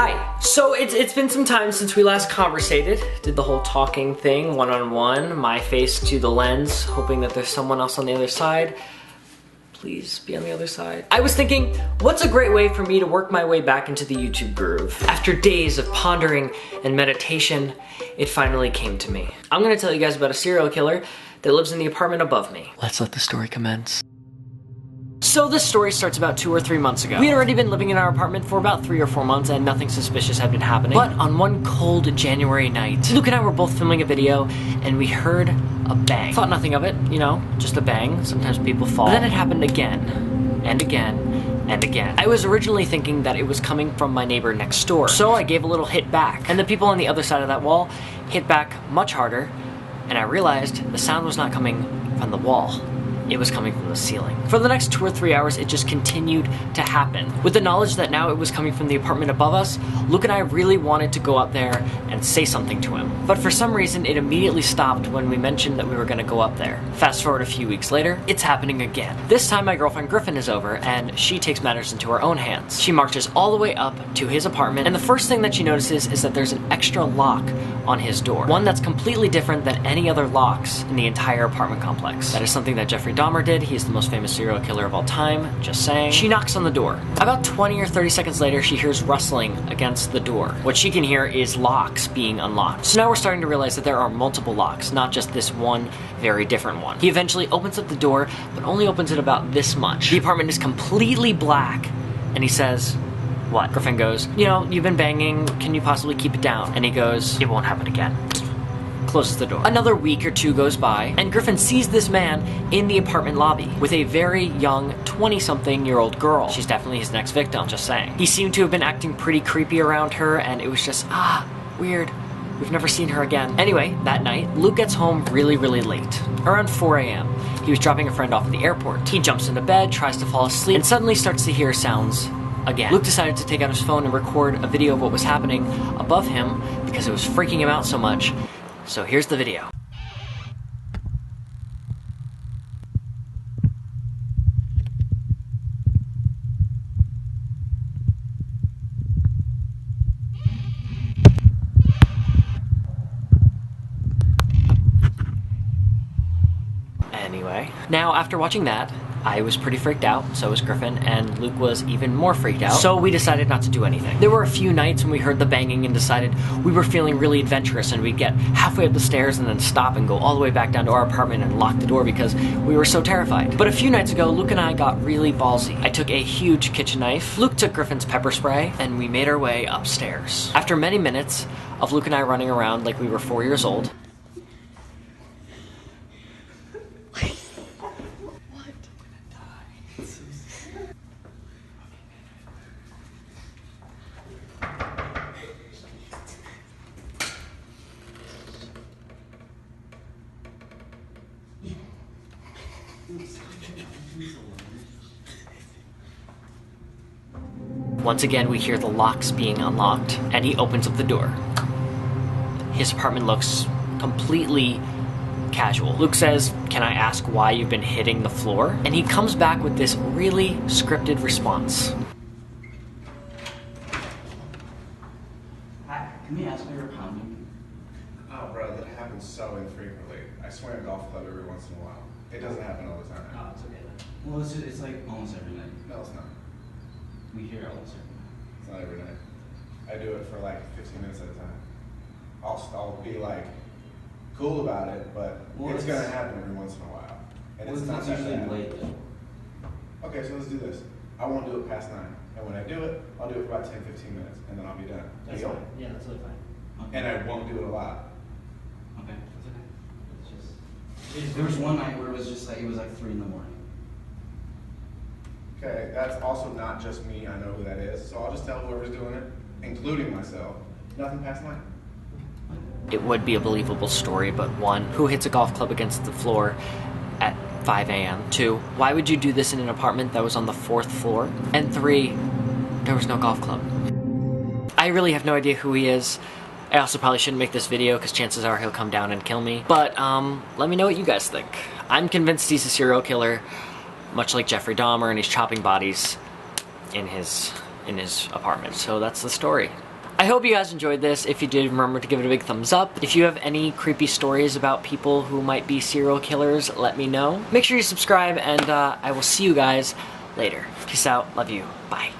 Hi. So it's been some time since we last conversated. Did the whole talking thing, one-on-one, my face to the lens, hoping that there's someone else on the other side. Please be on the other side. I was thinking, what's a great way for me to work my way back into the YouTube groove? After days of pondering and meditation, it finally came to me. I'm gonna tell you guys about a serial killer that lives in the apartment above me. Let's let the story commence. So this story starts about 2 or 3 months ago. We had already been living in our apartment for about 3 or 4 months and nothing suspicious had been happening. But on one cold January night, Luke and I were both filming a video and we heard a bang. Thought nothing of it, you know, just a bang. Sometimes people fall. But then it happened again, and again, and again. I was originally thinking that it was coming from my neighbor next door. So I gave a little hit back. And the people on the other side of that wall hit back much harder. And I realized the sound was not coming from the wall. It was coming from the ceiling. For the next 2 or 3 hours, it just continued to happen. With the knowledge that now it was coming from the apartment above us, Luke and I really wanted to go up there and say something to him. But for some reason, it immediately stopped when we mentioned that we were gonna go up there. Fast forward a few weeks later, it's happening again. This time my girlfriend Griffin is over and she takes matters into her own hands. She marches all the way up to his apartment and the first thing that she notices is that there's an extra lock on his door. One that's completely different than any other locks in the entire apartment complex. That is something that Jeffrey Dahmer did. He's the most famous serial killer of all time, just saying. She knocks on the door. About 20 or 30 seconds later, she hears rustling against the door. What she can hear is locks being unlocked. So now we're starting to realize that there are multiple locks, not just this one very different one. He eventually opens up the door, but only opens it about this much. The apartment is completely black, and he says, "What?" Griffin goes, "You know, you've been banging, can you possibly keep it down?" And he goes, "It won't happen again." Closes the door. Another week or two goes by, and Griffin sees this man in the apartment lobby with a very young 20-something-year-old girl. She's definitely his next victim, just saying. He seemed to have been acting pretty creepy around her, and it was just, weird. We've never seen her again. Anyway, that night, Luke gets home really late. Around 4 a.m. He was dropping a friend off at the airport. He jumps into bed, tries to fall asleep, and suddenly starts to hear sounds again. Luke decided to take out his phone and record a video of what was happening above him because it was freaking him out so much. So here's the video. Anyway, now after watching that, I was pretty freaked out, so was Griffin, and Luke was even more freaked out, so we decided not to do anything. There were a few nights when we heard the banging and decided we were feeling really adventurous and we'd get halfway up the stairs and then stop and go all the way back down to our apartment and lock the door because we were so terrified. But a few nights ago, Luke and I got really ballsy. I took a huge kitchen knife, Luke took Griffin's pepper spray, and we made our way upstairs. After many minutes of Luke and I running around like we were 4 years old, once again, we hear the locks being unlocked, and he opens up the door. His apartment looks completely casual. Luke says, "Can I ask why you've been hitting the floor?" And he comes back with this really scripted response. Hi, can you ask why you're pounding? Oh, bro, that happens so infrequently. I swing a golf club every once in a while. It doesn't happen all the time. Oh, it's okay then. Well, it's like almost every night. No, it's not. We hear it almost every night. It's not every night. I do it for like 15 minutes at a time. I'll be like cool about it, but it's gonna happen every once in a while. And it's not that usually bad. late though. Okay, so let's do this. I won't do it past 9. And when I do it, I'll do it for about 10, 15 minutes, and then I'll be done. That's Deal? fine. Yeah, that's really fine. Okay. And I won't do it a lot. Okay, that's okay. It's just there was one night where it was just like it was like 3 in the morning. Okay, that's also not just me. I know who that is. So I'll just tell whoever's doing it, including myself, nothing past 9. It would be a believable story, but 1, who hits a golf club against the floor at 5 a.m.? 2, why would you do this in an apartment that was on the 4th floor? And 3, there was no golf club. I really have no idea who he is. I also probably shouldn't make this video because chances are he'll come down and kill me. But let me know what you guys think. I'm convinced he's a serial killer, much like Jeffrey Dahmer, and he's chopping bodies in his in his apartment. So that's the story. I hope you guys enjoyed this. If you did, remember to give it a big thumbs up. If you have any creepy stories about people who might be serial killers, let me know. Make sure you subscribe, and I will see you guys later. Peace out. Love you. Bye.